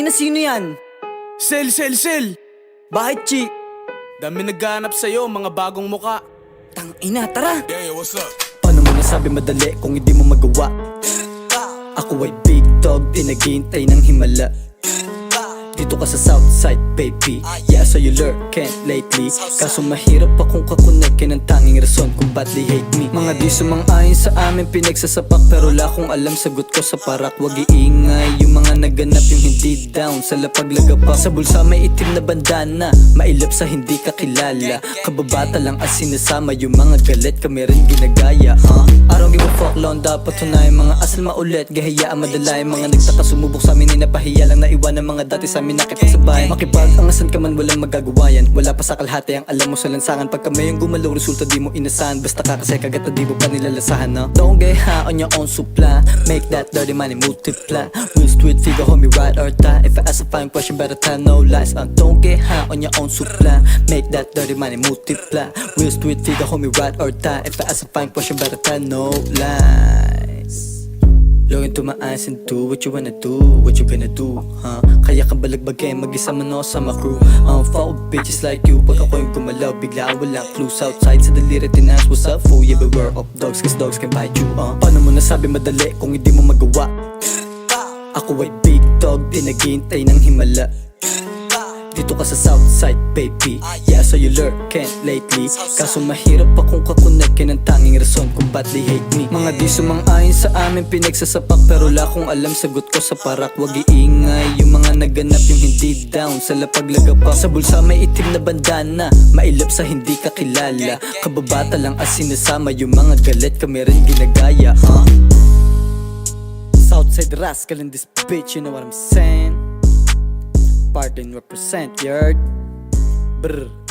Tangina, sino yan? Sel! Bakit, Chi? Dami naghahanap sa'yo, mga bagong muka. Tangina, tara! Yeah, what's up? Paano mo nasabi madali kung hindi mo magawa? Ako ay big dog, di naghihintay ng himala. Dito ka sa Southside, baby. Yeah, so you lurking lately. Kaso mahirap akong kakonect ng tanging rason kung ba't they hate me. Mga di sumang-ayon sa amin pinagsasapak, pero wala kong alam sagot ko sa parak. Wag iingay yung mga naganap, yung hindi down sa lapaglagapak. Sa bulsa may itim na bandana, mailap sa hindi kakilala. Kababata lang as sinasama, yung mga galit kami rin ginagaya. I don't give a fuck long, dapat tunay mga asal maulit. Gahiyaan madala yung mga nagtaka sumubok sa amin, napahiya lang naiwan ng mga dati sa amin nakipagsabayan. Makipag-angasan ka man, walang magagawa yan. Wala pa sa kalahati ang alam mo sa lansangan. Pag kami yung gumalaw, resulta di mo inasahan. Basta kakasay kagat at di mo pa nilalasahan, no? Don't get high on your own supply. Make that dirty money multiply. Real street figure, homie, ride or die. If I ask a fine question, better tell no lies. Don't get high on your own supply. Make that dirty money multiply. Real street figure, homie, ride or die. If I ask a fine question, better tell no lies. Look into my eyes and do what you wanna do. What you gonna do, huh? Kaya kang balagbagay, mag-isa man ako sa my crew. Fuck bitches like you. Pag ako yung gumalaw, bigla walang clues. Outside sa daliri, tinaas, what's up, fool? Yeah, beware of dogs, cause dogs can bite you, Paano mo nasabi madali kung hindi mo magawa? Ako ay big dog, di naghihintay ng himala. Dito ka sa Southside, baby. Yeah, so you lurking lately. Kaso mahirap akong kakonect ng tanging rason kung ba't they hate me. Mga di sumang-ayon sa amin pinagsasapak, pero wala kong alam sagot ko sa parak. Wag iingay yung mga naganap, yung hindi down sa lapaglagapak. Sa bulsa may itim na bandana, mailap sa hindi kakilala. Kababata lang as sinasama, yung mga galit kami rin ginagaya, Southside rascal in this bitch, you know what I'm saying? Pardon represent, yard. Brr.